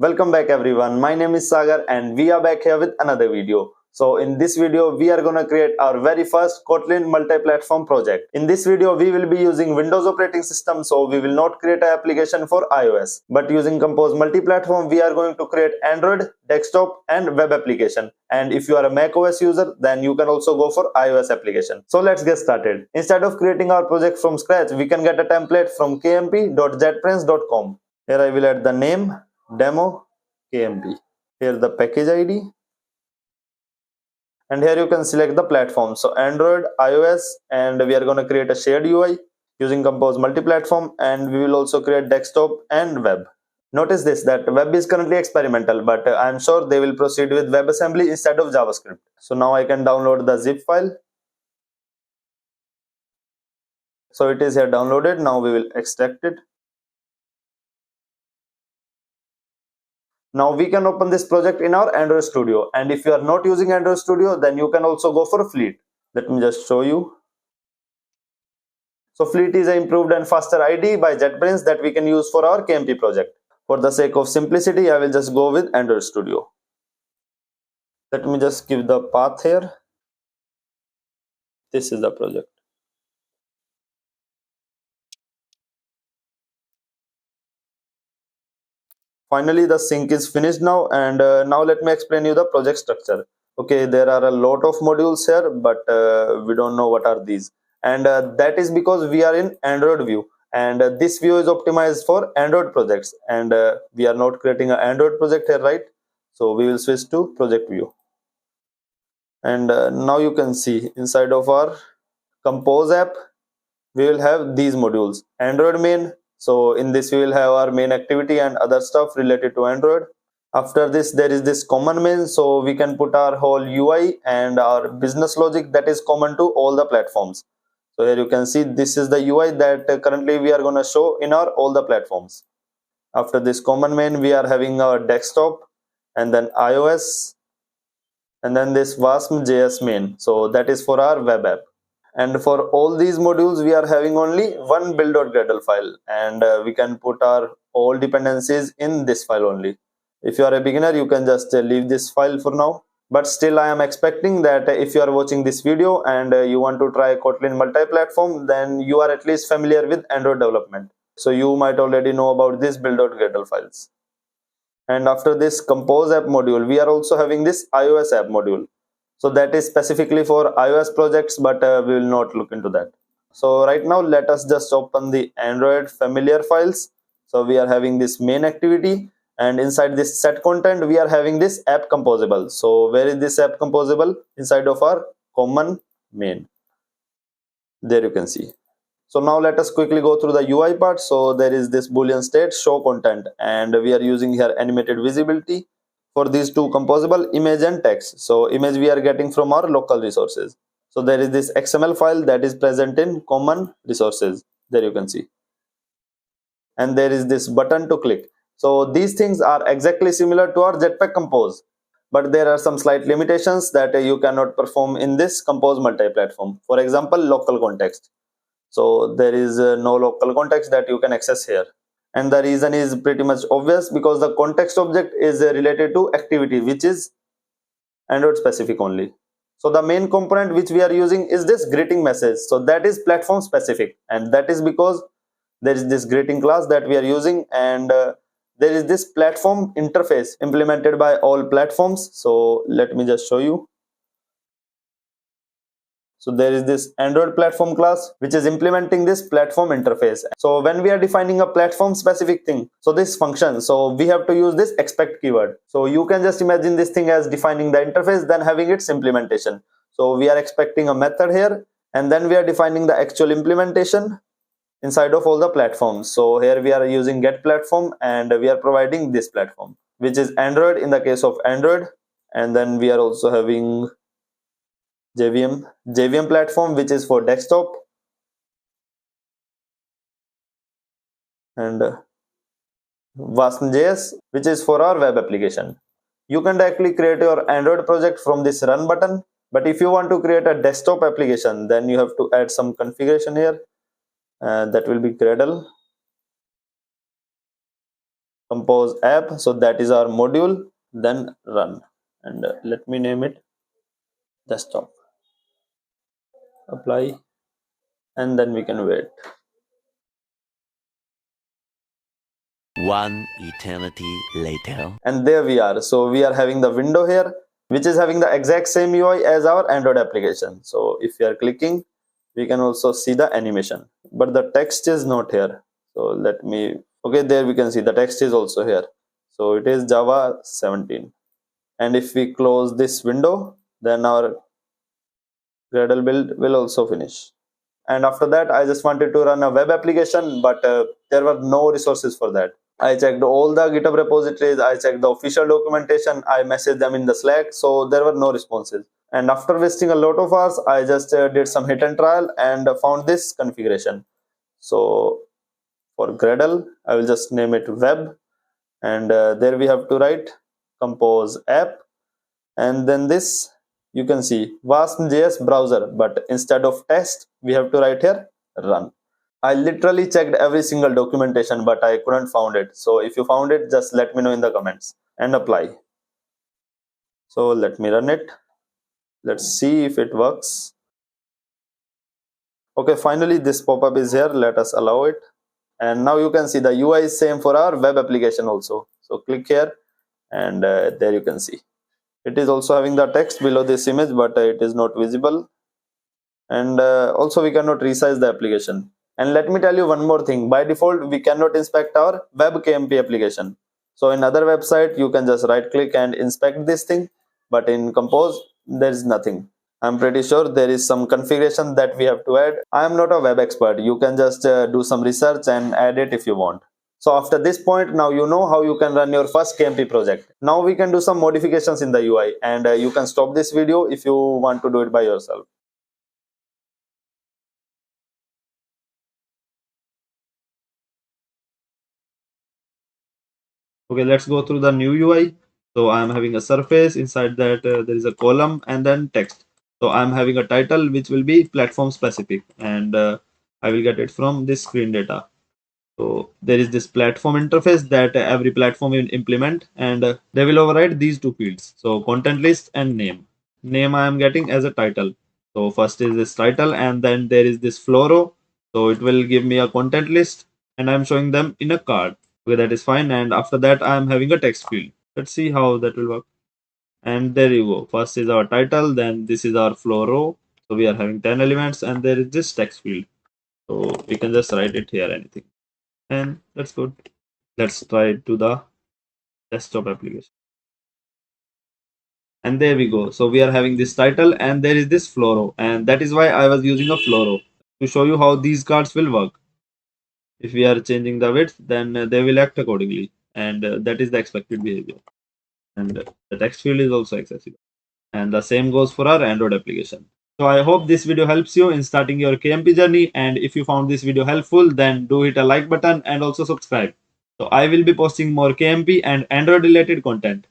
Welcome back everyone. My name is Sagar and we are back here with another video. So in this video, we are going to create our very first Kotlin multi-platform project. In this video, we will be using Windows operating system. So we will not create an application for iOS. But using Compose Multiplatform, we are going to create Android, desktop and web application. And if you are a macOS user, then you can also go for iOS application. So let's get started. Instead of creating our project from scratch, we can get a template from kmp.jetprince.com. Here I will add the name demo KMP. Here the package ID, and here you can select the platform. So Android, iOS, and we are going to create a shared UI using Compose Multiplatform, and we will also create desktop and web. Notice this, that web is currently experimental, but I am sure they will proceed with WebAssembly instead of JavaScript. So now I can download the zip file. So it is here downloaded. Now we will extract it. Now we can open this project in our Android Studio, and if you are not using Android Studio, then you can also go for Fleet. Let me just show you. So Fleet is an improved and faster IDE by JetBrains that we can use for our KMP project. For the sake of simplicity, I will just go with Android Studio. Let me just give the path here. This is the project. Finally, the sync is finished now, and now let me explain you the project structure. Okay, there are a lot of modules here, but we don't know what are these, and that is because we are in Android view, and this view is optimized for Android projects, and we are not creating an Android project here, right? So we will switch to project view, and now you can see inside of our Compose app we will have these modules: Android main. So in this we will have our main activity and other stuff related to Android. After this there is this common main, so we can put our whole UI and our business logic that is common to all the platforms. So here you can see this is the UI that currently we are going to show in our all the platforms. After this common main we are having our desktop, and then iOS, and then this wasm.js main, so that is for our web app. And for all these modules we are having only one build.gradle file, and we can put our all dependencies in this file only. If you are a beginner, you can just leave this file for now, but still I am expecting that if you are watching this video and you want to try Kotlin multi-platform, then you are at least familiar with Android development, so you might already know about this build.gradle files. And after this Compose app module, we are also having this iOS app module. So that is specifically for iOS projects, but we will not look into that. So right now let us just open the Android familiar files. So we are having this main activity, and inside this set content we are having this app composable. So where is this app composable? Inside of our common main. There you can see. So now let us quickly go through the UI part. So there is this boolean state show content, and we are using here animated visibility for these two composable, image and text. So image we are getting from our local resources. So there is this XML file that is present in common resources. There you can see. And there is this button to click. So these things are exactly similar to our Jetpack Compose, but there are some slight limitations that you cannot perform in this Compose multi-platform. For example, local context. So there is no local context that you can access here. And the reason is pretty much obvious, because the context object is related to activity, which is Android specific only. So the main component which we are using is this greeting message. So that is platform specific, and that is because there is this greeting class that we are using, and there is this platform interface implemented by all platforms. So let me just show you. So there is this Android platform class which is implementing this platform interface. So when we are defining a platform specific thing, so this function, so we have to use this expect keyword. So you can just imagine this thing as defining the interface, then having its implementation. So we are expecting a method here, and then we are defining the actual implementation inside of all the platforms. So here we are using get platform, and we are providing this platform, which is Android in the case of Android. And then we are also having JVM platform, which is for desktop, and wasm.js, which is for our web application. You can directly create your Android project from this run button, but if you want to create a desktop application, then you have to add some configuration here. That will be Gradle. compose app. So that is our module. Then run, and let me name it desktop. Apply, and then we can wait. One eternity later. And there we are. So we are having the window here, which is having the exact same UI as our Android application. So if we are clicking, we can also see the animation, but the text is not here. So let me, okay, there we can see the text is also here. So it is Java 17. And if we close this window, then our Gradle build will also finish. And after that, I just wanted to run a web application, but there were no resources for that. I checked all the GitHub repositories, I checked the official documentation, I messaged them in the Slack, so there were no responses. And after wasting a lot of hours, I just did some hit and trial and found this configuration. So for Gradle, I will just name it web, and there we have to write compose app, and then this you can see vast.js browser, but instead of test, we have to write here run. I literally checked every single documentation, but I couldn't found it. So if you found it, just let me know in the comments and apply. So let me run it. Let's see if it works. Okay, finally this pop-up is here. Let us allow it. And now you can see the UI is same for our web application also. So click here, and there you can see. It is also having the text below this image, but it is not visible. And also we cannot resize the application. And let me tell you one more thing. By default, we cannot inspect our web KMP application. So in other website, you can just right click and inspect this thing. But in Compose, there is nothing. I'm pretty sure there is some configuration that we have to add. I am not a web expert. You can just do some research and add it if you want. So after this point, now you know how you can run your first KMP project. Now we can do some modifications in the UI, and you can stop this video if you want to do it by yourself. Okay, let's go through the new UI. So I'm having a surface. Inside that there is a column and then text. So I'm having a title which will be platform specific, and I will get it from this screen data. So there is this platform interface that every platform will implement, and they will override these two fields. So content list and name. Name I am getting as a title. So first is this title, and then there is this flow row. So it will give me a content list, and I'm showing them in a card. Okay, that is fine. And after that, I am having a text field. Let's see how that will work. And there you go. First is our title, then this is our flow row. So we are having 10 elements, and there is this text field. So we can just write it here, anything. And that's good. Let's try to the desktop application. And there we go. So we are having this title, and there is this flow row. And that is why I was using a flow row to show you how these cards will work. If we are changing the width, then they will act accordingly. And that is the expected behavior. And the text field is also accessible. And the same goes for our Android application. So I hope this video helps you in starting your KMP journey. And if you found this video helpful, then do hit a like button and also subscribe. So I will be posting more KMP and Android related content.